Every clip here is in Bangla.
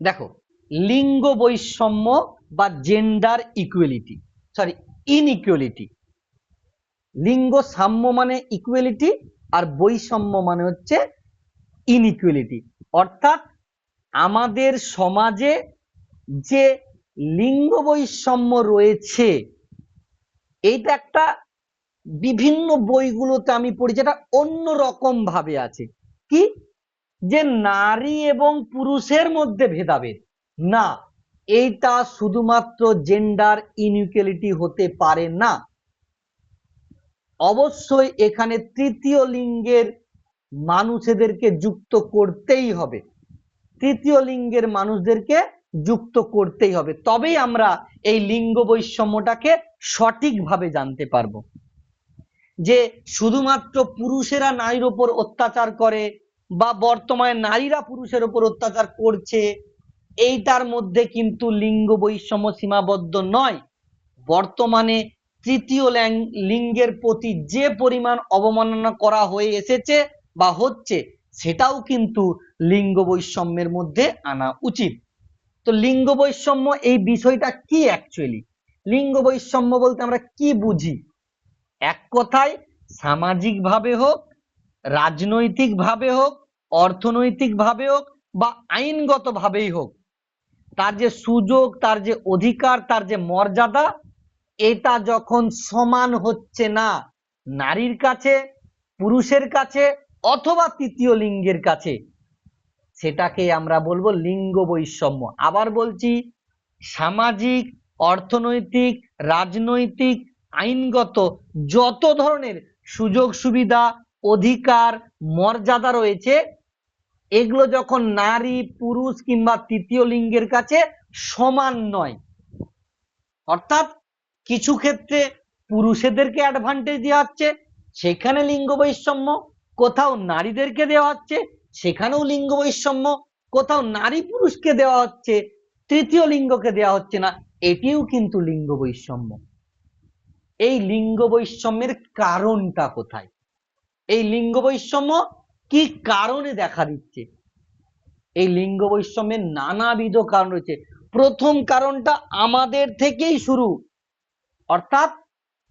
দেখো, লিঙ্গ বৈষম্য বা জেন্ডার ইকুয়ালিটি, সরি ইনইকুয়ালিটি। লিঙ্গ সাম্য মানে ইকুয়ালিটি, আর বৈষম্য মানে হচ্ছে ইনইকুয়ালিটি। অর্থাৎ আমাদের সমাজে যে লিঙ্গ বৈষম্য রয়েছে, এইটা একটা বিভিন্ন বইগুলোতে আমি পড়ি যেটা অন্য রকম ভাবে আছে। কি? যে নারী এবং পুরুষের মধ্যে ভেদাভেদ না, এইটা শুধুমাত্র জেন্ডার ইনইকুয়ালিটি হতে পারে না। অবশ্যই এখানে তৃতীয় লিঙ্গের মানুষদেরকে যুক্ত করতেই হবে, তৃতীয় লিঙ্গের মানুষদেরকে যুক্ত করতেই হবে, তবেই আমরা এই লিঙ্গ বৈষম্যটাকে সঠিকভাবে জানতে পারবো। যে শুধুমাত্র পুরুষেরা নারীর উপর অত্যাচার করে বা বর্তমানে নারীরা পুরুষের উপর অত্যাচার করছে, এইটার মধ্যে কিন্তু লিঙ্গ বৈষম্য সীমাবদ্ধ নয়। বর্তমানে তৃতীয় লিঙ্গের প্রতি যে পরিমাণ অবমাননা করা হয়ে এসেছে বা হচ্ছে, সেটাও কিন্তু লিঙ্গ বৈষম্যের মধ্যে আনা উচিত। তো লিঙ্গ বৈষম্য এই বিষয়টা কি অ্যাকচুয়ালি? লিঙ্গ বৈষম্য বলতে আমরা কি বুঝি? এক কথায় সামাজিক ভাবে হোক, রাজনৈতিক ভাবে হোক, অর্থনৈতিক ভাবে হোক বা আইনগত ভাবেই হোক, তার যে সুযোগ, তার যে অধিকার, তার যে মর্যাদা, এটা যখন সমান হচ্ছে না নারীর কাছে, পুরুষের কাছে অথবা তৃতীয় লিঙ্গের কাছে, সেটাকে আমরা বলবো লিঙ্গ বৈষম্য। আবার বলছি, সামাজিক, অর্থনৈতিক, রাজনৈতিক, আইনগত যত ধরনের সুযোগ সুবিধা, অধিকার, মর্যাদা রয়েছে, এগুলো যখন নারী, পুরুষ কিংবা তৃতীয় লিঙ্গের কাছে সমান নয়, অর্থাৎ কিছু ক্ষেত্রে পুরুষদেরকে অ্যাডভান্টেজ দেওয়া হচ্ছে, সেখানে লিঙ্গ বৈষম্য, কোথাও নারীদেরকে দেওয়া হচ্ছে, সেখানেও লিঙ্গ বৈষম্য, কোথাও নারী পুরুষকে দেওয়া হচ্ছে, তৃতীয় লিঙ্গকে দেওয়া হচ্ছে না, এটিও কিন্তু লিঙ্গ বৈষম্য। এই লিঙ্গ বৈষম্যের কারণটা কোথায়? এই লিঙ্গ বৈষম্য কি কারণে দেখা দিচ্ছে? এই লিঙ্গ বৈষম্যের নানাবিধ কারণ রয়েছে। প্রথম কারণটা আমাদের থেকেই শুরু, অর্থাৎ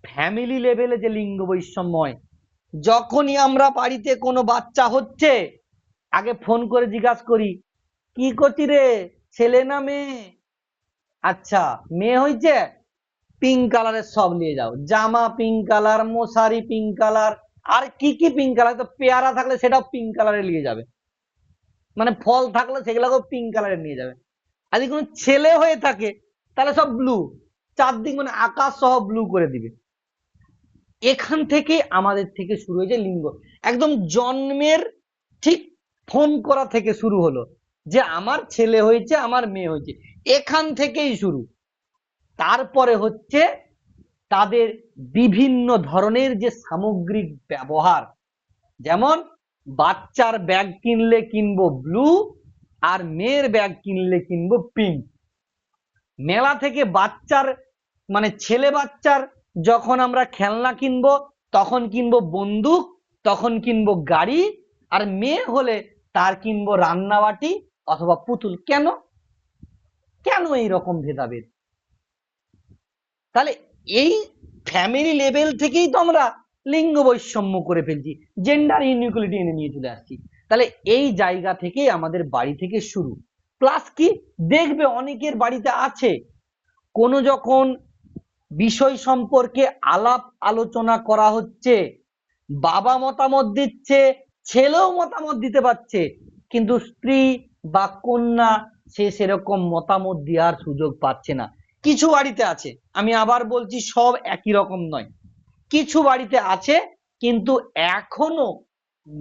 ফ্যামিলি লেভেলে যে লিঙ্গ বৈষম্য হয়। যখনই আমরা বাড়িতে কোনো বাচ্চা হচ্ছে, আগে ফোন করে জিজ্ঞাসা করি, কি করছি রে, ছেলে না মেয়ে? আচ্ছা, মেয়ে হয়েছে, পিঙ্ক কালারের সব নিয়ে যাও, জামা পিঙ্ক কালার, মশারি পিঙ্ক কালার, আর কি কি পিঙ্ক কালার, তো পেয়ারা থাকলে সেটাও পিঙ্ক কালারে নিয়ে যাবে, মানে ফল থাকলে সেগুলোকেও পিঙ্ক কালারে নিয়ে যাবে। আর যদি কোনো ছেলে হয়ে থাকে তাহলে সব ব্লু, চারদিক মানে আকাশ সহ ব্লু করে দিবে। এখান থেকে আমাদের থেকে শুরু হয়েছে লিঙ্গ, একদম জন্মের ঠিক ফোন করা থেকে শুরু হলো যে আমার ছেলে হয়েছে, আমার মেয়ে হয়েছে, এখান থেকেই শুরু। তারপরে হচ্ছে তাদের বিভিন্ন ধরনের যে সামগ্রিক ব্যবহার, যেমন বাচ্চার ব্যাগ কিনলে কিনবো ব্লু, আর মেয়ের ব্যাগ কিনলে কিনবো পিঙ্ক। মেলা থেকে বাচ্চার মানে ছেলে বাচ্চার যখন আমরা খেলনা কিনবো, তখন কিনবো বন্দুক, তখন কিনবো গাড়ি, আর মেয়ে হলে তার কিনবো রান্নাবাটি অথবা পুতুল। কেন? কেন এই রকম ভেদাভেদ? তাহলে এই ফ্যামিলি লেভেল থেকেই তো আমরা লিঙ্গ বৈষম্য করে ফেলছি, জেন্ডার ইনইকুয়ালিটি এনে নিয়ে চলে আসছি। তাহলে এই জায়গা থেকেই আমাদের বাড়ি থেকে শুরু। প্লাস কি, দেখবে অনেকের বাড়িতে আছে, কোনো যখন বিষয় সম্পর্কে আলাপ আলোচনা করা হচ্ছে, বাবা মতামত দিচ্ছে, ছেলেও মতামত দিতে পারছে, কিন্তু স্ত্রী বা কন্যা সে সেরকম মতামত দেওয়ার সুযোগ পাচ্ছে না। কিছু বাড়িতে আছে, আমি আবার বলছি সব একই রকম নয়, কিছু বাড়িতে আছে, কিন্তু এখনো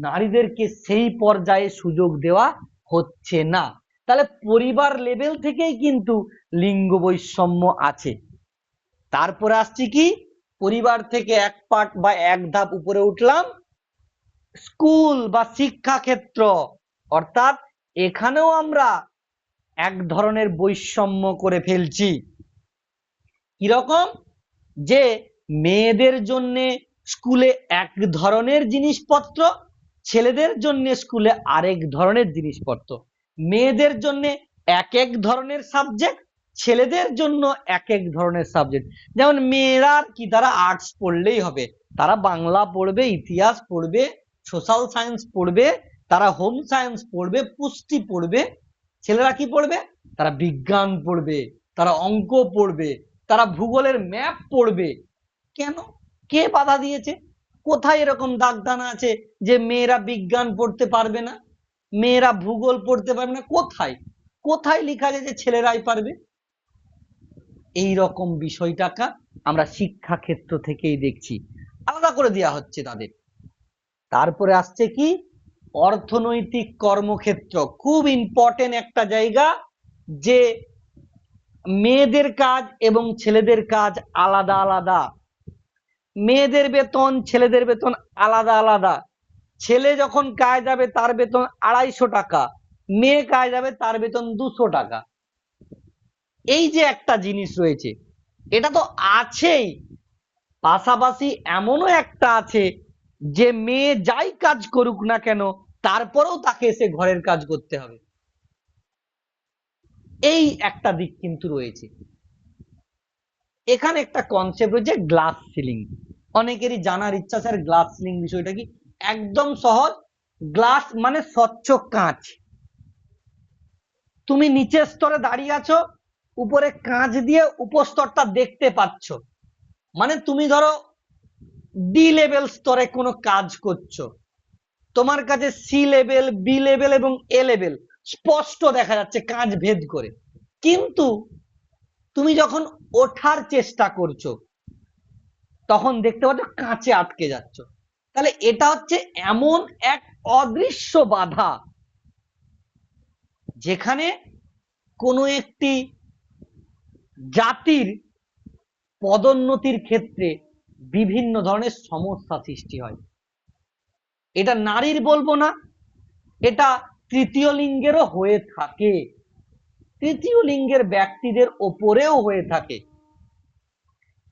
নারীদেরকে সেই পর্যায়ে সুযোগ দেওয়া হচ্ছে না। তাহলে পরিবার লেভেল থেকেই কিন্তু লিঙ্গ বৈষম্য আছে। তারপরে আসছি কি, পরিবার থেকে এক পার্ট বা এক ধাপ উপরে উঠলাম, স্কুল বা শিক্ষা ক্ষেত্র, অর্থাৎ এখানেও আমরা এক ধরনের বৈষম্য করে ফেলছি। কিরকম? যে মেয়েদের জন্য স্কুলে এক ধরনের জিনিসপত্র, ছেলেদের জন্য স্কুলে আরেক ধরনের জিনিসপত্র। মেয়েদের জন্য এক এক ধরনের সাবজেক্ট, ছেলেদের জন্য এক এক ধরনের সাবজেক্ট। যেমন মেয়েরা কি, তারা আর্টস পড়লেই হবে, তারা বাংলা পড়বে, ইতিহাস পড়বে, সোশ্যাল সায়েন্স পড়বে, তারা হোম সায়েন্স পড়বে, পুষ্টি পড়বে। ছেলেরা কি পড়বে? তারা বিজ্ঞান পড়বে, তারা অঙ্ক পড়বে, তারা ভূগোলের ম্যাপ পড়বে। কেন? কে বাধা দিয়েছে? কোথায় এরকম দাগদানা আছে যে মেয়েরা বিজ্ঞান পড়তে পারবে না, মেয়েরা ভূগোল পড়তে পারবে না? কোথায় কোথায় লেখা আছে যে ছেলেরাই পারবে? এই রকম বিষয়টাকে আমরা শিক্ষা ক্ষেত্র থেকেই দেখছি, আলাদা করে দেওয়া হচ্ছে তাদের। তারপরে আসছে কি? অর্থনৈতিক কর্মক্ষেত্র, খুব ইম্পর্টেন্ট একটা জায়গা, যে মেয়েদের কাজ এবং ছেলেদের কাজ আলাদা আলাদা। মেয়েদের বেতন, ছেলেদের বেতন আলাদা আলাদা। ছেলে যখন কাজ যাবে তার বেতন 250 টাকা, মেয়ে কাজ যাবে তার বেতন 200 টাকা। এই যে একটা জিনিস রয়েছে, এটা তো আছেই, পাশাপাশি এমনও একটা আছে যে মেয়ে যাই কাজ করুক না কেন তারপরেও তাকে এসে ঘরের কাজ করতে হবে। এই একটা দিক কিন্তু রয়েছে। এখানে একটা কনসেপ্ট রয়েছে গ্লাস সিলিং। অনেকেরই জানার ইচ্ছা, স্যার গ্লাস সিলিং বিষয়টা কি? একদম সহজ। গ্লাস মানে স্বচ্ছ কাঁচ। তুমি নিচের স্তরে দাঁড়িয়ে আছো, উপরে কাঁচ দিয়ে উপস্তরটা দেখতে পাচ্ছ। মানে তুমি ধরো ডি লেভেল স্তরে কোনো কাজ করছো, তোমার কাছে সি লেভেল, বি লেভেল এবং এ লেভেল স্পষ্ট দেখা যাচ্ছে কাঁচ ভেদ করে। কিন্তু তুমি যখন ওঠার চেষ্টা করছো তখন দেখতে পাচ্ছ কাঁচে আটকে যাচ্ছ। তাহলে এটা হচ্ছে এমন এক অদৃশ্য বাধা, যেখানে কোনো একটি জাতির পদোন্নতির ক্ষেত্রে বিভিন্ন ধরনের সমস্যা সৃষ্টি হয়। এটা নারীর বলবো না, এটা তৃতীয় লিঙ্গেরও হয়ে থাকে, তৃতীয় লিঙ্গের ব্যক্তিদের ওপরেও হয়ে থাকে।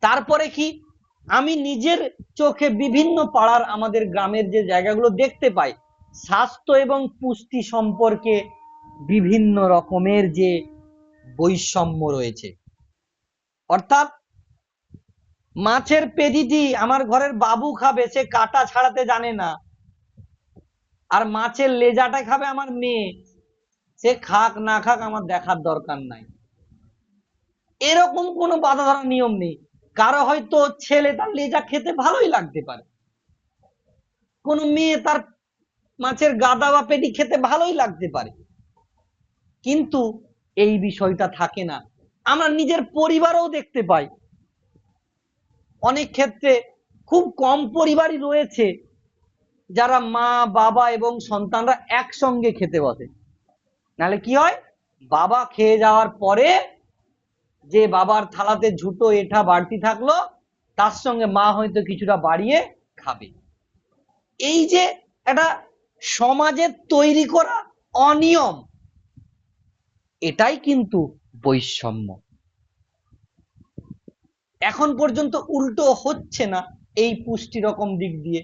তারপরে কি, আমি নিজের চোখে বিভিন্ন পাড়ার, আমাদের গ্রামের যে জায়গাগুলো দেখতে পাই, স্বাস্থ্য এবং পুষ্টি সম্পর্কে বিভিন্ন রকমের যে বৈষম্য রয়েছে। অর্থাৎ মাছের পেডিটি আমার ঘরের বাবু খাবে, সে কাটা ছাড়াতে জানে না, আর মাছের লেজাটা খাবে আমার মেয়ে, সে খাক না খাক আমার দেখার দরকার নাই। এরকম কোনো বাধা ধরার নিয়ম নেই। কারো হয়তো ছেলে তার লেজা খেতে ভালোই লাগতে পারে, কোন মেয়ে তার মাছের গাদা বা পেটি খেতে ভালোই লাগতে পারে, কিন্তু এই বিষয়টা থাকে না। আমরা নিজের পরিবারেও দেখতে পাই, অনেক ক্ষেত্রে খুব কম পরিবারই রয়েছে যারা মা বাবা এবং সন্তানরা একসঙ্গে খেতে বসে। নাহলে কি হয়, বাবা খেয়ে যাওয়ার পরে যে বাবার থালাতে ঝুটো এঠা বাড়তি থাকলো, তার সঙ্গে মা হয়তো কিছুটা বাড়িয়ে খাবে। এই যে একটা সমাজের তৈরি করা অনিয়ম, এটাই কিন্তু বৈষম্য। এখন পর্যন্ত উল্টো হচ্ছে না এই পুষ্টি রকম দিক দিয়ে,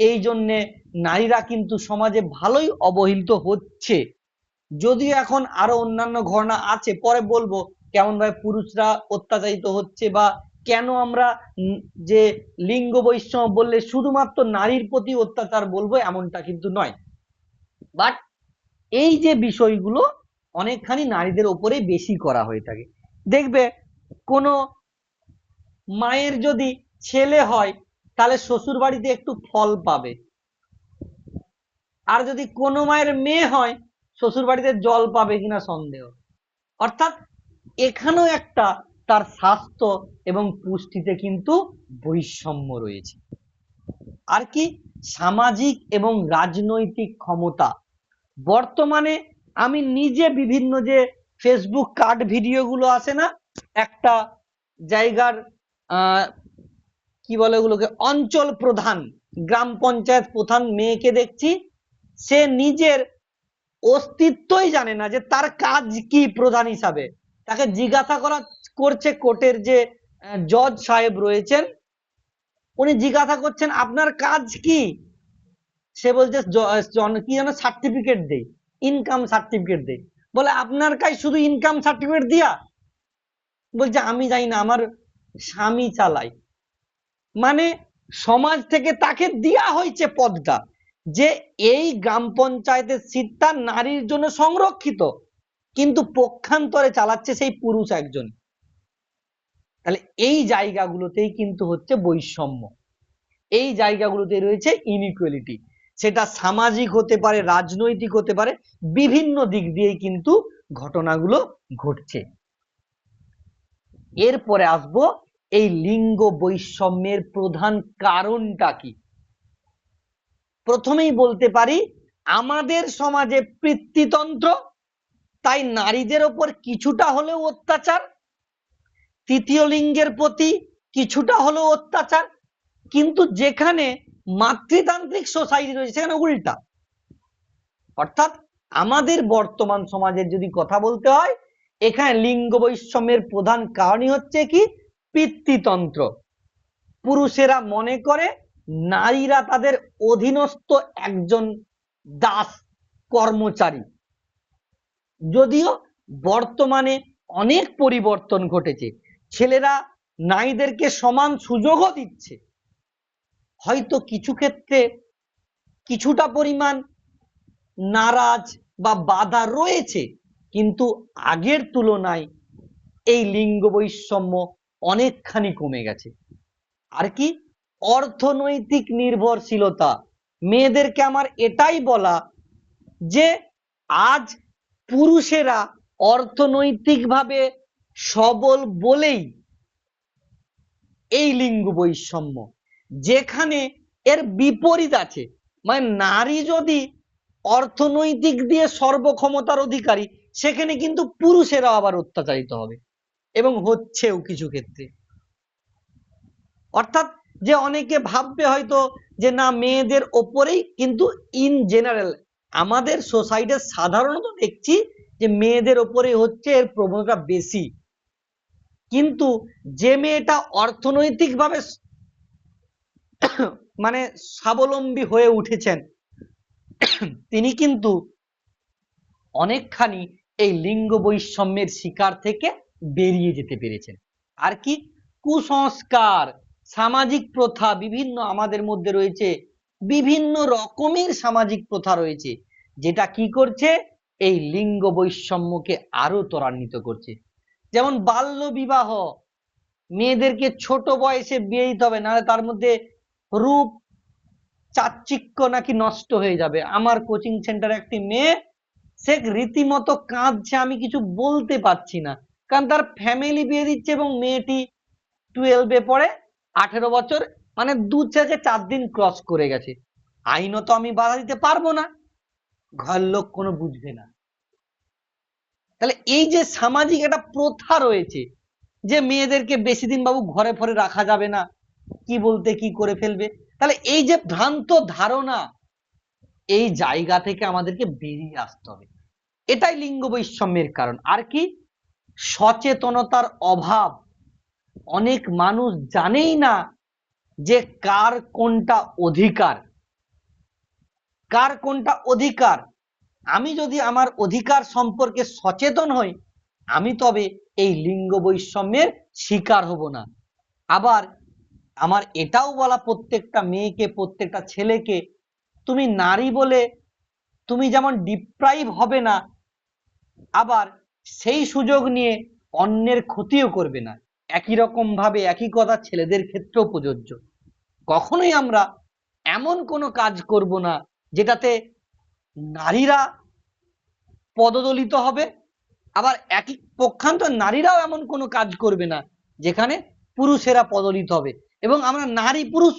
এই জন্যে নারীরা কিন্তু সমাজে ভালোই অবহেলিত হচ্ছে। যদিও এখন আরো অন্যান্য ঘটনা আছে, পরে বলবো কেমন ভাবে পুরুষরা অত্যাচারিত হচ্ছে, বা কেন আমরা যে লিঙ্গ বৈষম্য বললে শুধুমাত্র নারীর প্রতি অত্যাচার বলবো এমনটা কিন্তু নয়। বাট এই যে বিষয়গুলো অনেকখানি নারীদের ওপরে বেশি করা হয়ে থাকে। দেখবে কোনো মায়ের যদি ছেলে হয় তাহলে শ্বশুর বাড়িতে একটু ফল পাবে, আর যদি কোনো মায়ের মেয়ে হয় শ্বশুর বাড়িতে জল পাবে কিনা সন্দেহ। অর্থাৎ এখানেও একটা তার স্বাস্থ্য এবং পুষ্টিতে কিন্তু বৈষম্য রয়েছে। আর কি, সামাজিক এবং রাজনৈতিক ক্ষমতা। বর্তমানে আমি নিজে বিভিন্ন যে ফেসবুক কার্ড ভিডিওগুলো আছে না, একটা জায়গার কি বলে ওগুলোকে, অঞ্চল প্রধান, গ্রাম পঞ্চায়েত প্রধান মেয়েকে দেখছি, সে নিজের অস্তিত্বই জানে না যে তার কাজ কি প্রধান হিসাবে। তাকে জিজ্ঞাসা করছে কোর্টের যে জজ সাহেব রয়েছেন, উনি জিজ্ঞাসা করছেন আপনার কাজ কি? সে বলছে কি যেন সার্টিফিকেট দেই, ইনকাম সার্টিফিকেট দেই। বলে আপনার কাছে শুধু ইনকাম সার্টিফিকেট দিয়া? বলছে আমি জানি না, আমার স্বামী চালায়। মানে সমাজ থেকে তাকে দেয়া হয়েছে পদটা, যে এই গ্রাম পঞ্চায়েতের সিটটা নারীর জন্য সংরক্ষিত, কিন্তু পক্ষান্তরে চালাচ্ছে সেই পুরুষ একজন। তাহলে এই জায়গাগুলোতেই কিন্তু হচ্ছে বৈষম্য, এই জায়গাগুলোতে রয়েছে ইনইকুয়ালিটি। সেটা সামাজিক হতে পারে, রাজনৈতিক হতে পারে, বিভিন্ন দিক দিয়েই কিন্তু ঘটনাগুলো ঘটছে। এরপরে আসবো এই লিঙ্গ বৈষম্যের প্রধান কারণটা কি। প্রথমেই বলতে পারি, আমাদের সমাজে পিতৃতন্ত্র, তাই নারীদের ওপর কিছুটা হলেও অত্যাচার, তৃতীয় লিঙ্গের প্রতি কিছুটা হলেও অত্যাচার। কিন্তু যেখানে মাতৃতান্ত্রিক সোসাইটি রয়েছে সেখানে উল্টা। অর্থাৎ আমাদের বর্তমান সমাজের যদি কথা বলতে হয়, এখানে লিঙ্গ বৈষম্যের প্রধান কারণই হচ্ছে কি, পিতৃতন্ত্র। পুরুষেরা মনে করে নারীরা তাদের অধীনস্থ একজন দাস, কর্মচারী। যদিও বর্তমানে অনেক পরিবর্তন ঘটেছে, ছেলেরা নারীদেরকে সমান সুযোগও দিচ্ছে, হয়তো কিছু ক্ষেত্রে কিছুটা পরিমাণ নারাজ বা বাধা রয়েছে, কিন্তু আগের তুলনায় এই লিঙ্গ বৈষম্য অনেকখানি কমে গেছে। আর কি, অর্থনৈতিক নির্ভরশীলতা। মেয়েদেরকে আমার এটাই বলা যে আজ পুরুষেরা অর্থনৈতিকভাবে সবল বলেই এই লিঙ্গ বৈষম্য। যেখানে এর বিপরীত আছে, মানে নারী যদি অর্থনৈতিক দিয়ে সর্বক্ষমতার অধিকারী, সেখানে কিন্তু পুরুষেরা আবার অত্যাচারিত হবে, এবং হচ্ছেও কিছু ক্ষেত্রে। অর্থাৎ যে অনেকে ভাববে হয়তো যে না মেয়েদের ওপরেই, কিন্তু ইন জেনারেল আমাদের সোসাইটিতে সাধারণত দেখছি যে মেয়েদের ওপরে হচ্ছে এর প্রবণতা বেশি। কিন্তু যে মেয়েটা অর্থনৈতিকভাবে মানে স্বাবলম্বী হয়ে উঠেছেন, তিনি কিন্তু অনেকখানি এই লিঙ্গ বৈষম্যের শিকার থেকে বেরিয়ে যেতে পেরেছেন। আর কি, কুসংস্কার, সামাজিক প্রথা বিভিন্ন আমাদের মধ্যে রয়েছে, বিভিন্ন রকমের সামাজিক প্রথা রয়েছে, যেটা কি করছে, এই লিঙ্গ বৈষম্যকে আরো ত্বরান্বিত করছে। যেমন বাল্য বিবাহ, মেয়েদেরকে ছোট বয়সে বিয়ে দিতে হবে, নাহলে তার মধ্যে রূপ চাকচিক্য নাকি নষ্ট হয়ে যাবে। আমার কোচিং সেন্টারে একটি মেয়ে, সে রীতিমতো কাঁদছে, আমি কিছু বলতে পারছি না, কারণ তার ফ্যামিলি বিয়ে দিচ্ছে এবং মেয়েটি 12-এ পড়ে, 18 বছর, মানে 2-4 দিন ক্রস করে গেছে। আইনত আমি বাধা দিতে পারবো না, ঘর লোক কোনো বুঝবে না। তাহলে এই যে সামাজিক একটা প্রথা রয়েছে যে মেয়েদেরকে বেশি দিন বাবু ঘরে ফরে রাখা যাবে না, কি বলতে কি করে ফেলবে, তাহলে এই যে ভ্রান্ত ধারণা, এই জায়গা থেকে আমাদেরকে বেরিয়ে আসতে হবে। এটাই লিঙ্গ বৈষম্যের কারণ। আর কি, সচেতনতার অভাব। অনেক মানুষ জানেই না যে কার কোনটা অধিকার, কার কোনটা অধিকার। আমি যদি আমার অধিকার সম্পর্কে সচেতন হই, আমি তবে এই লিঙ্গ বৈষম্যের শিকার হব না। আবার আমার এটাও বলা প্রত্যেকটা মেয়েকে, প্রত্যেকটা ছেলেকে, তুমি নারী বলে তুমি যেমন ডিপ্রাইভ হবে না, আবার সেই সুযোগ নিয়ে অন্যের ক্ষতিও করবে না। একই রকম ভাবে একই কথা ছেলেদের ক্ষেত্রেও প্রযোজ্য। কখনোই আমরা এমন কোনো কাজ করব না যেটাতে নারীরা পদদলিত হবে, আবার একই পক্ষান্তর নারীরাও এমন কোনো কাজ করবে না যেখানে পুরুষেরা পদদলিত হবে, এবং আমরা নারী পুরুষ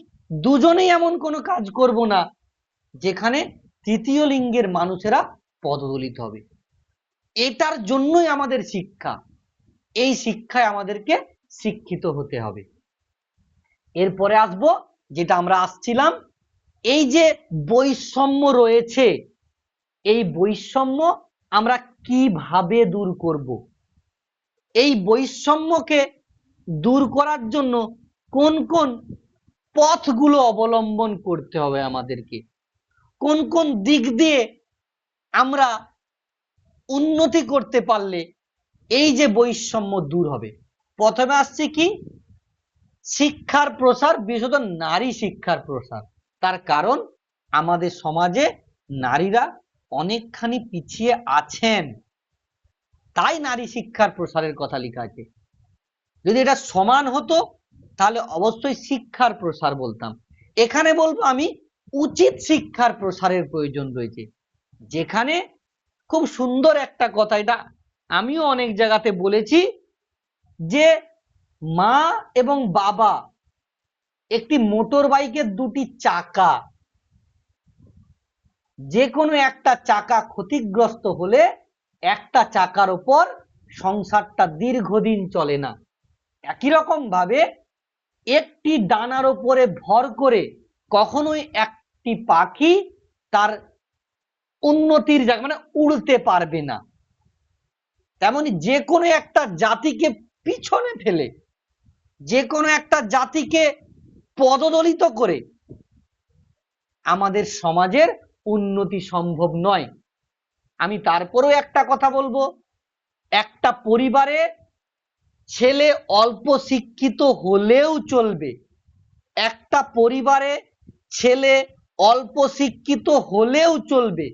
দুজনেই এমন কোনো কাজ করব না যেখানে তৃতীয় লিঙ্গের মানুষেরা পদদলিত হবে। এটার জন্যই আমাদের শিক্ষা, এই শিক্ষায় আমাদেরকে শিক্ষিত হতে হবে। এরপরে আসবো যেটা আমরা আসছিলাম, এই যে বৈষম্য রয়েছে, এই বৈষম্য আমরা কিভাবে দূর করব, এই বৈষম্যকে দূর করার জন্য কোন কোন পথগুলো অবলম্বন করতে হবে আমাদেরকে, কোন কোন দিক দিয়ে আমরা উন্নতি করতে পারলে এই যে বৈষম্য দূর হবে। প্রথমে আসছে কি? শিক্ষার প্রসার, বিশেষত নারী শিক্ষার প্রসার। তার কারণ আমাদের সমাজে নারীরা অনেকখানি পিছিয়ে আছেন, তাই নারী শিক্ষার প্রসারের কথা লেখা আছে। যদি এটা সমান হতো তাহলে অবশ্যই শিক্ষার প্রসার বলতাম। এখানে বলবো আমি উচিত শিক্ষার প্রসারের প্রয়োজন রয়েছে। যেখানে খুব সুন্দর একটা কথা, এটা আমিও অনেক জায়গাতে বলেছি, যে মা এবং বাবা একটি মোটর বাইকের দুটি চাকা, যে কোনো একটা চাকা ক্ষতিগ্রস্ত হলে একটা চাকার উপর সংসারটা দীর্ঘদিন চলে না। একই রকম ভাবে একটি ডানার উপরে ভর করে কখনোই একটি পাখি তার উন্নতির জায়গা মানে উড়তে পারবে না। তেমনি যে কোনো একটা জাতিকে পিছনে ফেলে, যে কোনো একটা জাতিকে পদদলিত করে আমাদের সমাজের উন্নতি সম্ভব নয়। আমি তারপরেও একটা কথা বলবো, একটা পরিবারে ছেলে অল্প শিক্ষিত হলেও চলবে, একটা পরিবারে ছেলে অল্প শিক্ষিত হলেও চলবে,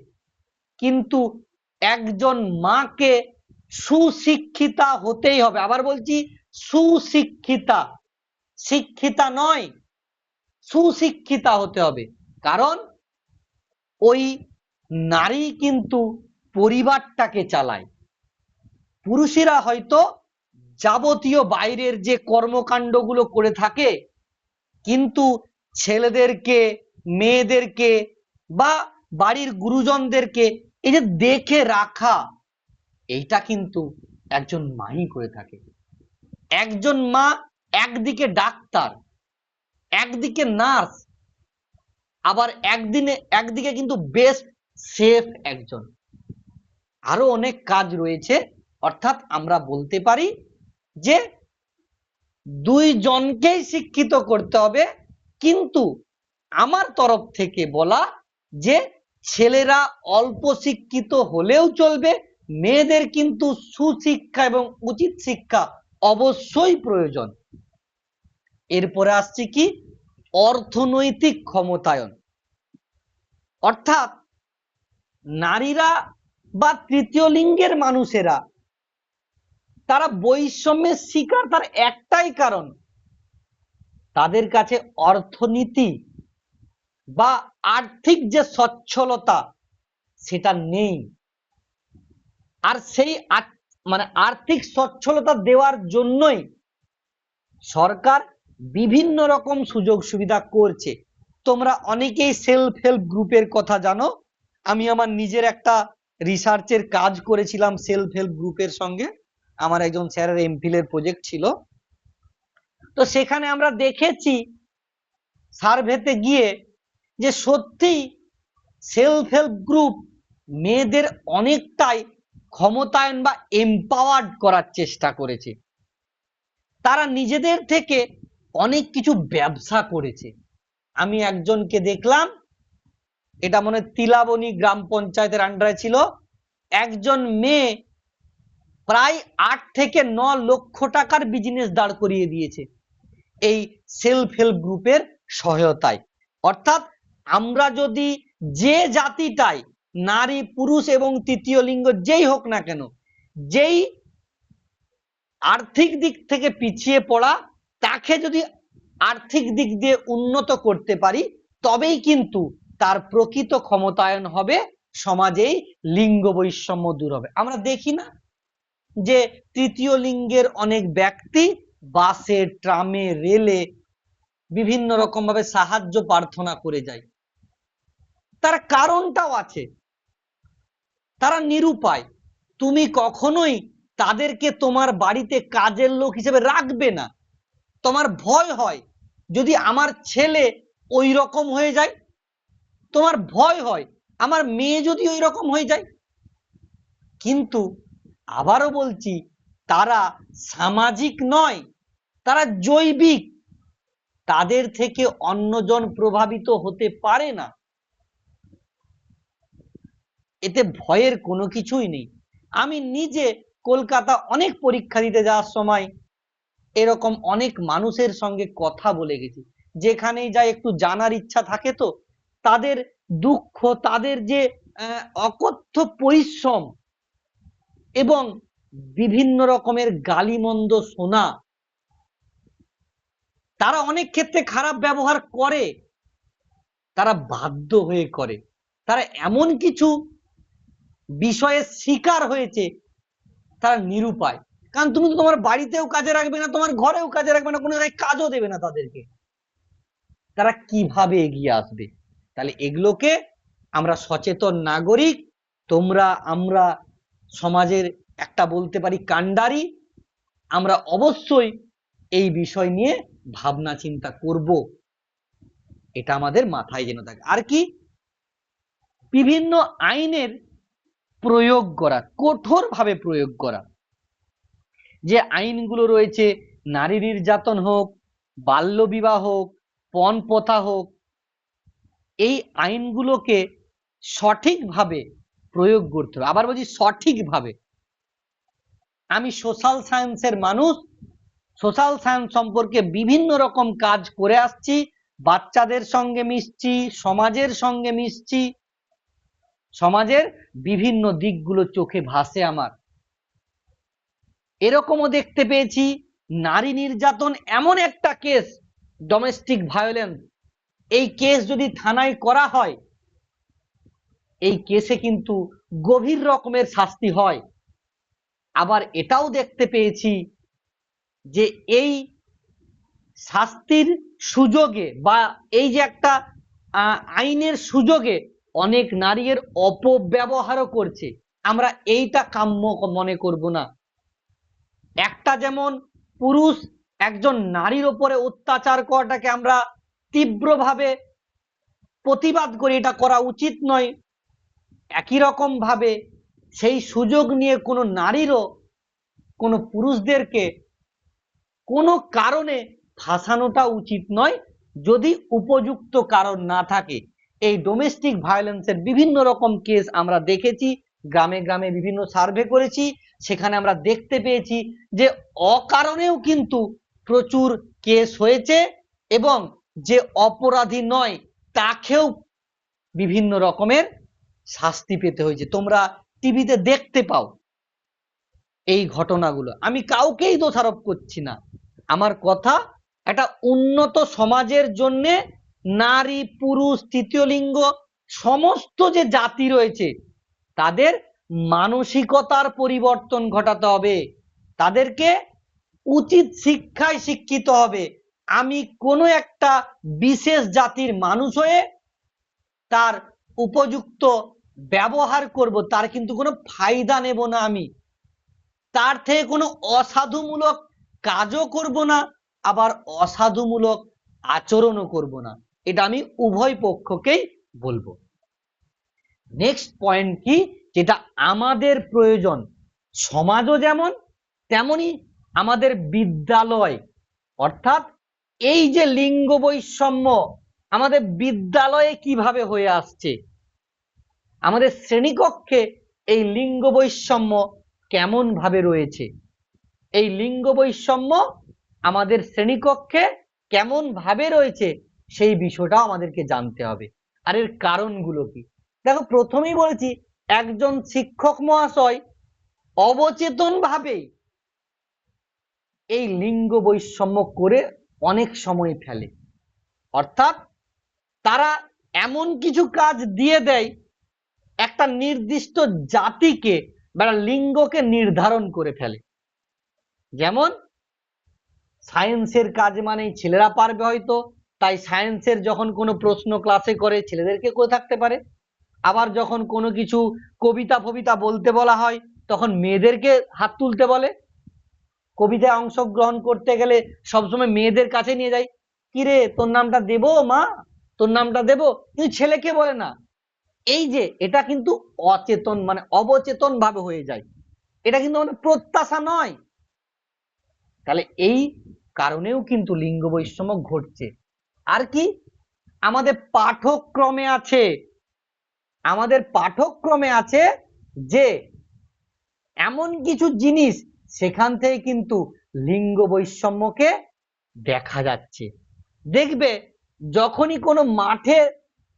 কিন্তু একজন মাকে সুশিক্ষিতা হতেই হবে। আবার বলছি, সুশিক্ষিতা, শিক্ষিতা নয়, সুশিক্ষিতা হতে হবে। কারণ ওই নারী কিন্তু পরিবারটাকে চালায়। পুরুষেরা হয়তো যাবতীয় বাইরের যে কর্মকাণ্ডগুলো করে থাকে, কিন্তু ছেলেদেরকে, মেয়েদেরকে বা বাড়ির গুরুজনদেরকে এই যে দেখে রাখা, এইটা কিন্তু একজন মাই করে থাকে। একজন মা একদিকে ডাক্তার, একদিকে নার্স, আবার একদিকে কিন্তু বেস্ট শেফ একজন, আরো অনেক কাজ রয়েছে। অর্থাৎ আমরা বলতে পারি যে দুইজনকেই শিক্ষিত করতে হবে, কিন্তু আমার তরফ থেকে বলা যে ছেলেরা অল্প শিক্ষিত হলেও চলবে, মেয়েদের কিন্তু সুশিক্ষা এবং উচিত শিক্ষা অবশ্যই প্রয়োজন। এরপরে আসছে কি? অর্থনৈতিক ক্ষমতায়ন। অর্থাৎ নারীরা বা তৃতীয় লিঙ্গের মানুষেরা তারা বৈষম্যের শিকার, তার একটাই কারণ, তাদের কাছে অর্থনীতি বা আর্থিক যে সচ্ছলতা সেটা নেই। আর সেই মানে আর্থিক সচ্ছলতা দেওয়ার জন্যই সরকার বিভিন্ন রকম সুযোগ সুবিধা করছে। তোমরা অনেকেই সেলফ হেল্প গ্রুপের কথা জানো। আমি আমার নিজের একটা রিসার্চের কাজ করেছিলাম সেলফ হেল্প গ্রুপের সঙ্গে, আমার একজন স্যারের এমফিল এর প্রজেক্ট ছিল। তো সেখানে আমরা দেখেছি সার্ভেতে গিয়ে যে সত্যি সেলফ হেল্প গ্রুপ মেয়েদের অনেকটাই ক্ষমতায়ন বা এম্পাওয়ার্ড করার চেষ্টা করেছে। তারা নিজেদের থেকে অনেক কিছু ব্যবসা করেছে। আমি একজনকে দেখলাম, এটা মনে তিলাবনী গ্রাম পঞ্চায়েতের আন্ডারে ছিল, একজন মেয়ে প্রায় 8 থেকে 9 লক্ষ টাকার বিজনেস দাঁড় করিয়ে দিয়েছে এই সেলফ হেল্প গ্রুপের সহায়তায়। অর্থাৎ আমরা যদি যে জাতিটাই, নারী পুরুষ এবং তৃতীয় লিঙ্গ যেই হোক না কেন, যেই আর্থিক দিক থেকে পিছিয়ে পড়া, তাকে যদি আর্থিক দিক দিয়ে উন্নত করতে পারি, তবেই কিন্তু তার প্রকৃত ক্ষমতায়ন হবে, সমাজেই লিঙ্গ বৈষম্য দূর হবে। আমরা দেখি না যে তৃতীয় লিঙ্গের অনেক ব্যক্তি বাসে, ট্রামে, রেলে বিভিন্ন রকম ভাবে সাহায্য প্রার্থনা করে যায়। তার কারণটাও আছে, তারা নিরুপায়। তুমি কখনোই তাদেরকে তোমার বাড়িতে কাজের লোক হিসেবে রাখবে না। তোমার ভয় হয় যদি আমার ছেলে ওই রকম হয়ে যায়, তোমার ভয় হয় আমার মেয়ে যদি ওই রকম হয়ে যায়। কিন্তু আবারও বলছি, তারা সামাজিক নয়, তারা জৈবিক। তাদের থেকে অন্যজন প্রভাবিত হতে পারে না। এতে ভয়ের কোনো কিছুই নেই। আমি নিজে কলকাতা অনেক পরীক্ষা দিতে যাওয়ার সময় এরকম অনেক মানুষের সঙ্গে কথা বলে গেছি, যেখানেই যাই একটু জানার ইচ্ছা থাকে, তো তাদের দুঃখ, তাদের যে অকথ্য পরিশ্রম এবং বিভিন্ন রকমের গালিমন্দ শোনা, তারা অনেক ক্ষেত্রে খারাপ ব্যবহার করে, তারা বাধ্য হয়ে করে, তারা এমন কিছু বিষয়ের শিকার হয়েছে, তারা নিরুপায়। কারণ তুমি তো তোমার বাড়িতেও কাজে রাখবে না, তোমার ঘরেও কাজে রাখবে না, কোনো জায়গায় কাজও দেবে না তাদেরকে, তারা কিভাবে এগিয়ে আসবে? তাহলে এগুলোকে আমরা সচেতন নাগরিক, তোমরা আমরা সমাজের একটা বলতে পারি কাণ্ডারি, আমরা অবশ্যই এই বিষয় নিয়ে ভাবনা চিন্তা করব, এটা আমাদের মাথায় যেন থাকে। আর কি, বিভিন্ন আইনের প্রয়োগ করা, কঠোরভাবে প্রয়োগ করা। যে আইনগুলো রয়েছে, নারী নির্যাতন হোক, বাল্যবিবাহ হোক, পণ প্রথা হোক, এই আইনগুলোকে সঠিকভাবে প্রয়োগ করতে হবে। আবার বলছি সঠিকভাবে। আমি সোশ্যাল সায়েন্সের মানুষ, সোশ্যাল সায়েন্স সম্পর্কে বিভিন্ন রকম কাজ করে আসছি, বাচ্চাদের সঙ্গে মিশছি, সমাজের সঙ্গে মিশছি, সমাজের বিভিন্ন দিকগুলো চোখে ভাসে আমার। এরকমও দেখতে পেয়েছি নারী নির্যাতন এমন একটা কেস, ডোমেস্টিক ভায়োলেন্স, এই কেস যদি থানায় করা হয়, এই কেসে কিন্তু গভীর রকমের শাস্তি হয়। আবার এটাও দেখতে পেয়েছি যে এই শাস্তির সুযোগে বা এই যে একটা আইনের সুযোগে অনেক নারীর অপব্যবহারও করছে। আমরা এইটা কাম্য মনে করব না। একটা যেমন পুরুষ একজন নারীর উপরে অত্যাচার করাটাকে আমরা তীব্রভাবে প্রতিবাদ করি, এটা করা উচিত নয়, একই রকম ভাবে সেই সুযোগ নিয়ে কোনো নারীরও কোনো পুরুষদেরকে কোনো কারণে ফাঁসানোটা উচিত নয়, যদি উপযুক্ত কারণ না থাকে। এই ডোমেস্টিক ভায়োলেন্সের বিভিন্ন রকম কেস আমরা দেখেছি, গ্রামে গ্রামে বিভিন্ন সার্ভে করেছি, সেখানে আমরা দেখতে পেয়েছি যে অকারণেও কিন্তু প্রচুর কেস হয়েছে এবং যে অপরাধী নয় তাকেও বিভিন্ন রকমের শাস্তি পেতে হয়েছে। তোমরা টিভিতে দেখতে পাও এই ঘটনাগুলো। আমি কাউকেই দোষারোপ করছি না, আমার কথা একটা উন্নত সমাজের জন্য নারী, পুরুষ, তৃতীয় লিঙ্গ সমস্ত যে জাতি রয়েছে তাদের মানসিকতার পরিবর্তন ঘটাতে হবে, তাদেরকে উচিত শিক্ষায় শিক্ষিত হবে। আমি কোনো একটা বিশেষ জাতির মানুষ হয়ে তার উপযুক্ত ব্যবহার করব, তার কিন্তু কোনো ফায়দা নেব না, আমি তার থেকে কোনো অসাধুমূলক কাজও করব না, আবার অসাধুমূলক আচরণও করব না। এটা আমি উভয় পক্ষকেই বলবো। নেক্সট পয়েন্ট কি, যেটা আমাদের প্রয়োজন, সমাজও যেমন তেমনি আমাদের বিদ্যালয়, অর্থাৎ এই যে লিঙ্গ বৈষম্য আমাদের বিদ্যালয়ে কিভাবে হয়ে আসছে, আমাদের শ্রেণীকক্ষে এই লিঙ্গ বৈষম্য কেমন ভাবে রয়েছে, এই লিঙ্গ বৈষম্য আমাদের শ্রেণীকক্ষে কেমন ভাবে রয়েছে সেই বিষয়টা আমাদেরকে জানতে হবে। আর এর কারণগুলো কি? দেখো, প্রথমেই বলেছি একজন শিক্ষক মহাশয় অবচেতন ভাবে এই লিঙ্গ বৈষম্য করে অনেক সময় ফেলে, অর্থাৎ তারা এমন কিছু কাজ দিয়ে দেয় একটা নির্দিষ্ট জাতিকে বা লিঙ্গকে নির্ধারণ করে ফেলে। যেমন সায়েন্সের কাজ মানেই ছেলেরা পারবে হয়তো, তাই সায়েন্সের যখন কোনো প্রশ্ন ক্লাসে করে ছেলেদেরকে করে থাকতে পারে, আবার যখন কোনো কিছু কবিতা ফবিতা বলতে বলা হয় তখন মেয়েদেরকে হাত তুলতে বলে, কবিতায় অংশগ্রহণ করতে গেলে সবসময় মেয়েদের কাছে নিয়ে যায়, কিরে তোর নামটা দেবো মা, তোর নামটা দেবো, কিন্তু ছেলেকে বলে না। এই যে এটা কিন্তু অচেতন মানে অবচেতন ভাবে হয়ে যায়, এটা কিন্তু আমাদের প্রত্যাশা নয়। তাহলে এই কারণেও কিন্তু লিঙ্গ বৈষম্য ঘটছে। আর কি, আমাদের পাঠ্যক্রমে আছে, আমাদের পাঠ্যক্রমে আছে যে এমন কিছু জিনিস সেখান থেকে কিন্তু লিঙ্গ বৈষম্যকে দেখা যাচ্ছে। দেখবে যখনই কোনো মাঠে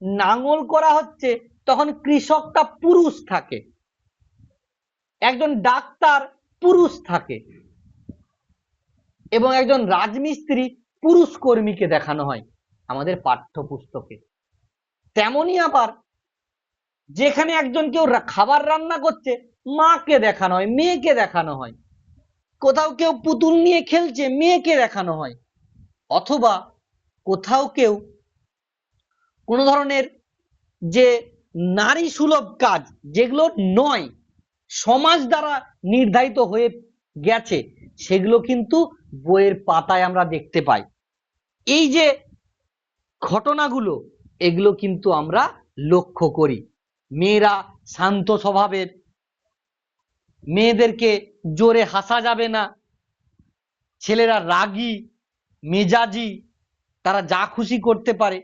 নাঙল করা হচ্ছে তখন কৃষকটা পুরুষ থাকে, একজন ডাক্তার পুরুষ থাকে এবং একজন রাজমিস্ত্রি পুরুষ কর্মীকে দেখানো হয় আমাদের পাঠ্যপুস্তকে। তেমনি আবার যেখানে একজন কেউ খাবার রান্না করছে মাকে দেখানো হয়, মেয়েকে দেখানো হয়। কোথাও কেউ পুতুল নিয়ে খেলছে মেয়েকে দেখানো হয়। অথবা কোথাও কেউ কোনো ধরনের যে নারী সুলভ কাজ যেগুলো নয়, সমাজ দ্বারা নির্ধারিত হয়ে গেছে, সেগুলো কিন্তু বইয়ের পাতায় আমরা দেখতে পাই। এই যে ঘটনাগুলো এগুলো কিন্তু আমরা লক্ষ্য করি। মেয়েরা শান্ত স্বভাবের, মেয়েদেরকে জোরে হাসা যাবে না, ছেলেরা রাগী মেজাজি, তারা যা খুশি করতে পারে।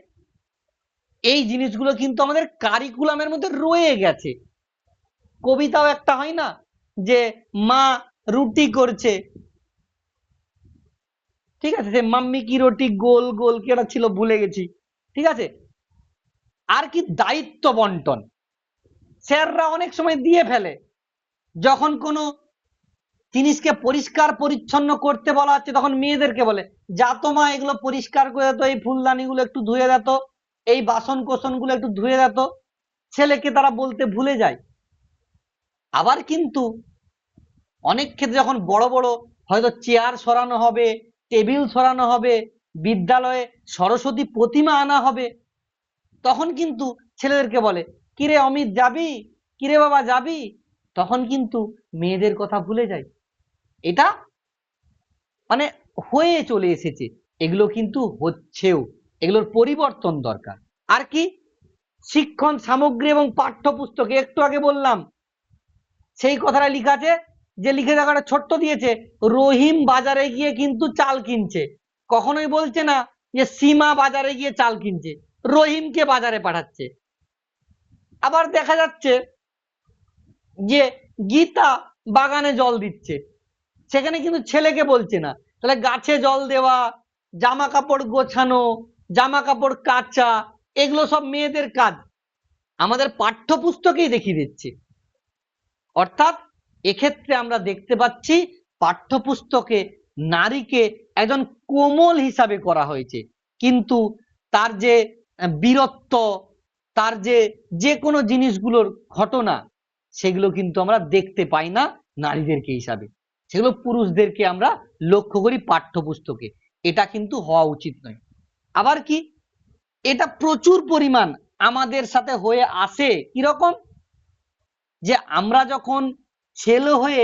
এই জিনিসগুলো কিন্তু আমাদের কারিকুলামের মধ্যে রয়ে গেছে। কবিতাও একটা হয় না যে মা রুটি করছে, ঠিক আছে, সে মাম্মি কি রুটি গোল গোল কি একটা ছিল ভুলে গেছি, ঠিক আছে। আর কি দায়িত্ব বন্টন স্যাররা অনেক সময় দিয়ে ফেলে, যখন কোনো জিনিসকে পরিষ্কার পরিচ্ছন্ন করতে বলা হচ্ছে তখন মেয়েদেরকে বলে যা তো মা এগুলো পরিষ্কার করে দিত, এই ফুলদানিগুলো একটু ধুয়ে দিত, এই বাসন কোসনগুলো একটু ধুয়ে দিত। ছেলেকে তারা বলতে ভুলে যায়। আবার কিন্তু অনেক ক্ষেত্রে যখন বড় বড় হয়তো চেয়ার সরানো হবে, টেবিল সরানো হবে, বিদ্যালয়ে সরস্বতী প্রতিমা আনা হবে, তখন কিন্তু ছেলেদেরকে বলে কিরে অমিত যাবি, কিরে বাবা যাবি, তখন কিন্তু মেয়েদের কথা ভুলে যায়। এটা মানে হয়ে চলে এসেছে, এগুলো কিন্তু হচ্ছেও, এগুলোর পরিবর্তন দরকার। আর কি শিক্ষণ সামগ্রী এবং পাঠ্যপুস্তকে একটু আগে বললাম, সেই কথাটা লিখা আছে, যে লিখে দেখাটা ছোট্ট দিয়েছে, রহিম বাজারে গিয়ে কিন্তু চাল কিনছে। কখনোই বলছে না যে সীমা বাজারে গিয়ে চাল কিনছে, রহিমকে বাজারে পাঠাচ্ছে। আবার দেখা যাচ্ছে যে গীতা বাগানে জল দিচ্ছে, সেখানে কিন্তু ছেলেকে বলছে না। তাহলে গাছে জল দেওয়া, জামা কাপড় গোছানো, জামা কাপড় কাচা, এগুলো সব মেয়েদের কাজ আমাদের পাঠ্যপুস্তকেই দেখিয়ে দিচ্ছে। অর্থাৎ এক্ষেত্রে আমরা দেখতে পাচ্ছি পাঠ্যপুস্তকে নারীকে একজন কোমল হিসাবে করা হয়েছে, কিন্তু তার যে বীরত্ব, তার যে যে কোনো জিনিসগুলোর ঘটনা, সেগুলো কিন্তু আমরা দেখতে পাই না নারীদেরকে হিসাবে, সেগুলো পুরুষদেরকে আমরা লক্ষ্য করি পাঠ্যপুস্তকে। এটা কিন্তু হওয়া উচিত নয়। আবার কি এটা প্রচুর পরিমাণ আমাদের সাথে হয়ে আসে কিরকম, যে আমরা যখন ছেলে হয়ে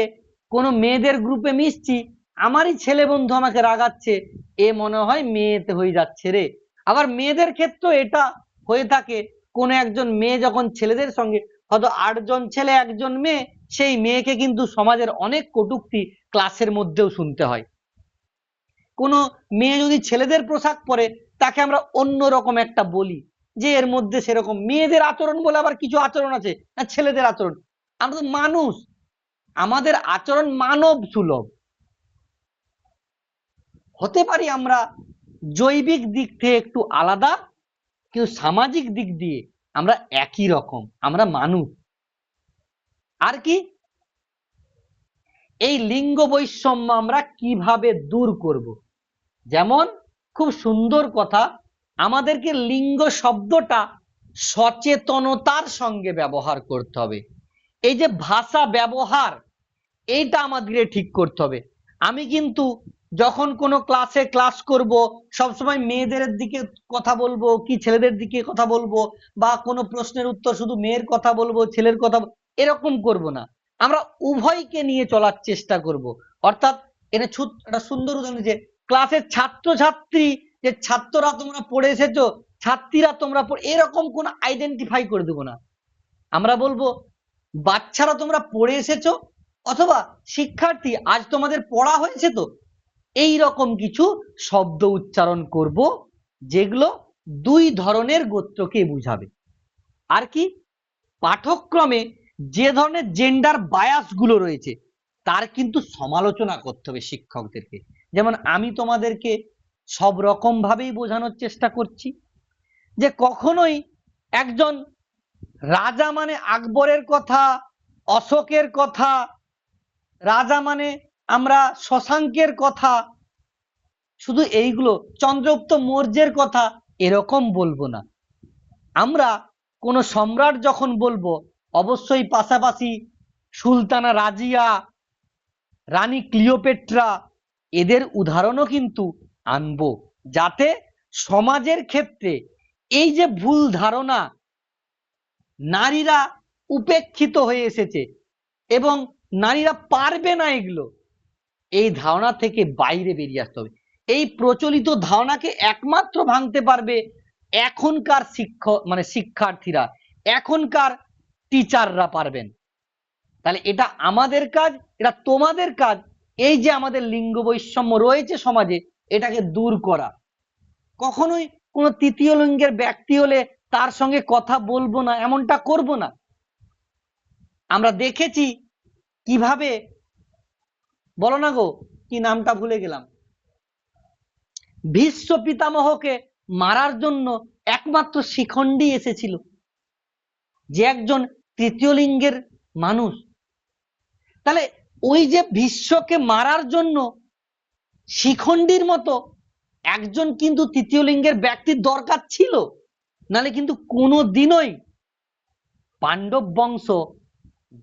কোনো মেয়েদের গ্রুপে মিশছি, আমারই ছেলে বন্ধু আমাকে রাগাচ্ছে, এ মনে হয় মেয়েতে হয়ে যাচ্ছে রে। আবার মেয়েদের ক্ষেত্রে এটা হয়ে থাকে, কোনো একজন মেয়ে যখন ছেলেদের সঙ্গে, হয়তো 8 জন ছেলে 1 জন মেয়ে, সেই মেয়েকে কিন্তু সমাজের অনেক কটূক্তি ক্লাসের মধ্যেও শুনতে হয়। কোনো মেয়ে যদি ছেলেদের পোশাক পরে তাকে আমরা অন্যরকম একটা বলি, যে এর মধ্যে সেরকম মেয়েদের আচরণ বলে আবার কিছু আচরণ আছে না, ছেলেদের আচরণ। আমরা তো মানুষ, আমাদের আচরণ মানব সুলভ হতে পারি, আমরা জৈবিক দিক থেকে একটু আলাদা, কিন্তু সামাজিক দিক দিয়ে আমরা একই রকম, আমরা মানুষ। আর কি এই লিঙ্গ বৈষম্য আমরা কিভাবে দূর করব, যেমন খুব সুন্দর কথা, আমাদেরকে লিঙ্গ শব্দটা সচেতনতার সঙ্গে ব্যবহার করতে হবে। এই যে ভাষা ব্যবহার, এইটা আমাদেরকে ঠিক করতে হবে। আমি কিন্তু যখন কোনো ক্লাসে ক্লাস করব সবসময় মেয়েদের দিকে কথা বলবো কি ছেলেদের দিকে কথা বলবো, বা কোনো প্রশ্নের উত্তর শুধু মেয়ের কথা বলবো ছেলের কথা এরকম করব না, আমরা উভয়কে নিয়ে চলার চেষ্টা করব। অর্থাৎ এটা একটা সুন্দর উদাহরণ, যে ক্লাসের ছাত্রছাত্রী, যে ছাত্ররা তোমরা পড়ে এসেছো, ছাত্রীরা তোমরা এরকম কোন আইডেন্টিফাই করে দেবো না। আমরা বলবো বাচ্চারা তোমরা পড়ে এসেছো, অথবা শিক্ষার্থী আজ তোমাদের পড়া হয়েছে তো, এই রকম কিছু শব্দ উচ্চারণ করব যেগুলো দুই ধরনের গোত্রকে বুঝাবে। আর কি পাঠক্রমে যে ধরনের জেন্ডার বায়াস গুলো রয়েছে তার কিন্তু সমালোচনা করতে হবে শিক্ষকদেরকে। যেমন আমি তোমাদেরকে সব রকম ভাবেই বোঝানোর চেষ্টা করছি যে কখনোই একজন রাজা মানে আকবরের কথা, অশোকের কথা, রাজা মানে আমরা শশাঙ্কের কথা, শুধু এইগুলো চন্দ্রগুপ্ত মৌর্যের কথা এরকম বলবো না। আমরা কোন সম্রাট যখন বলবো অবশ্যই পাশাপাশি সুলতানা রাজিয়া, রানী ক্লিওপেট্রা এদের উদাহরণও কিন্তু আনবো, যাতে সমাজের ক্ষেত্রে এই যে ভুল ধারণা নারীরা উপেক্ষিত হয়ে এসেছে এবং নারীরা পারবে না এগুলো, এই ধারণা থেকে বাইরে বেরিয়ে আসতে হবে। এই প্রচলিত ধারণাকে একমাত্র ভাঙতে পারবে এখনকার শিক্ষার্থীরা, এখনকার টিচাররা পারবেন। তাহলে এটা আমাদের কাজ, এটা তোমাদের কাজ, এই যে আমাদের লিঙ্গ বৈষম্য রয়েছে সমাজে এটাকে দূর করা। কখনোই কোনো তৃতীয় লিঙ্গের ব্যক্তি হলে তার সঙ্গে কথা বলবো না, এমনটা করব না। আমরা দেখেছি কিভাবে, বলো না গো কি নামটা ভুলে গেলাম, ভীষ্ম পিতামহকে মারার জন্য একমাত্র শিখণ্ডী এসেছিল, যে একজন তৃতীয় লিঙ্গের মানুষ। তাহলে ওই যে ভীষ্মকে মারার জন্য শিখণ্ডীর মতো একজন কিন্তু তৃতীয় লিঙ্গের ব্যক্তির দরকার ছিল, নালে কিন্তু কোনোদিনই পাণ্ডব বংশ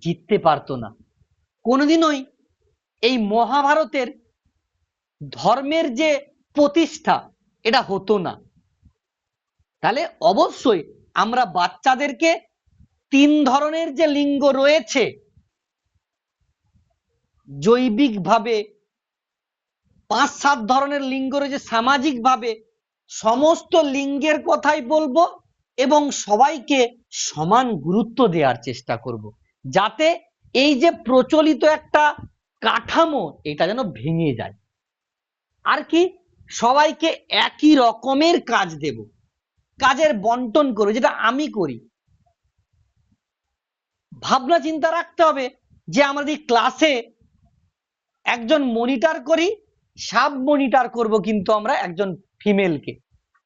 জিততে পারতো না, কোনোদিনই এই মহাভারতের ধর্মের যে প্রতিষ্ঠা এটা হতো না। তাহলে অবশ্যই আমরা বাচ্চাদেরকে 3 ধরনের যে লিঙ্গ রয়েছে, জৈবিকভাবে 5-7 ধরনের লিঙ্গ রয়েছে সামাজিকভাবে, সমস্ত লিঙ্গের কথাই বলবো এবং সবাইকে সমান গুরুত্ব দেওয়ার চেষ্টা করব, যাতে এই যে প্রচলিত একটা কাঠামো এটা যেন ভেঙে যায়। আর কি, সবাইকে একই রকমের কাজ দেব, কাজের বন্টন করবে, যেটা আমি করি। ভাবনা চিন্তা রাখতে হবে যে আমাদের ক্লাসে একজন মনিটর করি, সাব মনিটর করব কিন্তু আমরা একজন ফিমেলকে।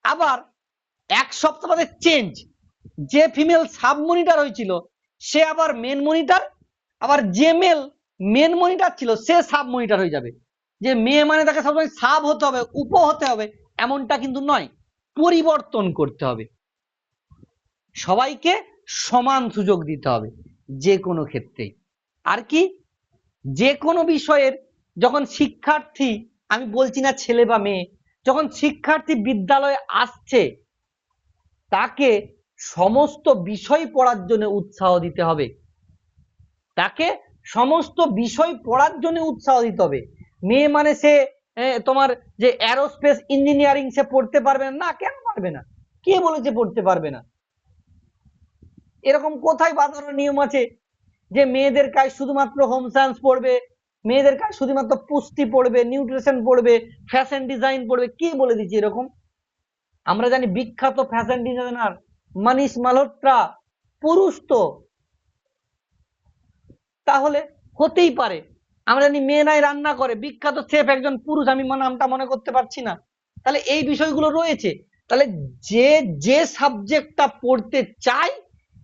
আবার এক সপ্তাহ বাদে চেঞ্জ, যে ফিমেল সাব মনিটর হয়েছিল সে আবার মেন মনিটর, আবার যে মেল মেন মনিটর ছিল সে সাব মনিটর হয়ে যাবে। যে মেয়ে মানে তাকে সবসময় সাব হতে হবে, উপ হতে হবে, এমনটা কিন্তু নয়, পরিবর্তন করতে হবে। সবাইকে সমান সুযোগ দিতে হবে যে কোনো ক্ষেত্রে। আর কি, যে কোনো বিষয়ের যখন শিক্ষার্থী, আমি বলছি না ছেলে বা মেয়ে, যখন শিক্ষার্থী বিদ্যালয়ে আসছে তাকে সমস্ত বিষয় পড়ার জন্য উৎসাহ দিতে হবে, তাকে সমস্ত বিষয় পড়ার জন্য উৎসাহ দিতে হবে। মেয়ে মানে সে তোমার যে এরোস্পেস ইঞ্জিনিয়ারিং সে পড়তে পারবে না, কেন পারবে না? কে বলেছে পড়তে পারবে না? এরকম কোথায় বাঁধানো নিয়ম আছে যে মেয়েদের কাজ শুধুমাত্র হোম সায়েন্স পড়বে, মেয়েদের কাজ শুধুমাত্র পুষ্টি পড়বে, নিউট্রিশন পড়বে, ফ্যাশন ডিজাইন পড়বে? কে বলে দিচ্ছে এরকম? আমরা জানি বিখ্যাত ফ্যাশন ডিজাইনার মানিশ মালহোত্রা পুরুষ, তো তাহলে হতেই পারে। আমরা জানি মেয়েরাই রান্না করে, বিখ্যাত শেফ একজন পুরুষ, আমি নামটা মনে করতে পারছি না। তাহলে এই বিষয়গুলো রয়েছে। তাহলে যে যে সাবজেক্টটা পড়তে চায়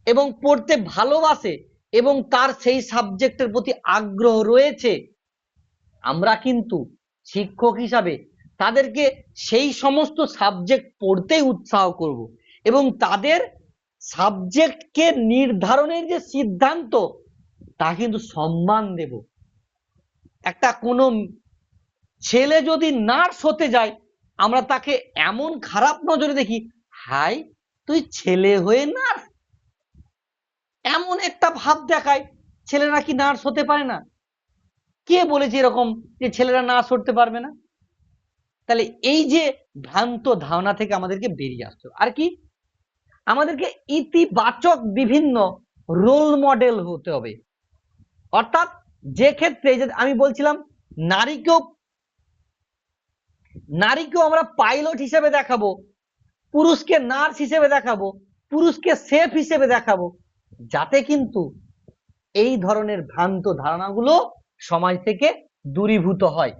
এবং পড়তে ভালোবাসে এবং তার সেই সাবজেক্টের প্রতি আগ্রহ রয়েছে, আমরা কিন্তু শিক্ষক হিসাবে তাদেরকে সেই সমস্ত সাবজেক্ট পড়তেই উৎসাহ করব এবং তাদের সাবজেক্টকে নির্ধারণের যে সিদ্ধান্ত তা কিন্তু সম্মান দেব। একটা কোনো ছেলে যদি নার্স হতে যায় আমরা তাকে এমন খারাপ নজরে দেখি, হাই তুই ছেলে হয়ে নার্স, এমন একটা ভাব দেখায়। ছেলেরা কি নার্স হতে পারে না? কে বলেছে এরকম যে ছেলেরা নার্স হতে পারবে না? তাহলে এই যে ভ্রান্ত ধারণা থেকে আমাদেরকে বেরিয়ে আসতে হবে। আর কি, আমাদেরকে ইতিবাচক বিভিন্ন রোল মডেল হতে হবে। অর্থাৎ যে ক্ষেত্রে যে আমি বলছিলাম নারীকেও আমরা পাইলট হিসেবে দেখাবো, পুরুষকে নার্স হিসেবে দেখাবো, পুরুষকে শেফ হিসেবে দেখাবো, যাতে কিন্তু এই ধরনের ভ্রান্ত ধারণাগুলো সমাজ থেকে দূরীভূত হয়।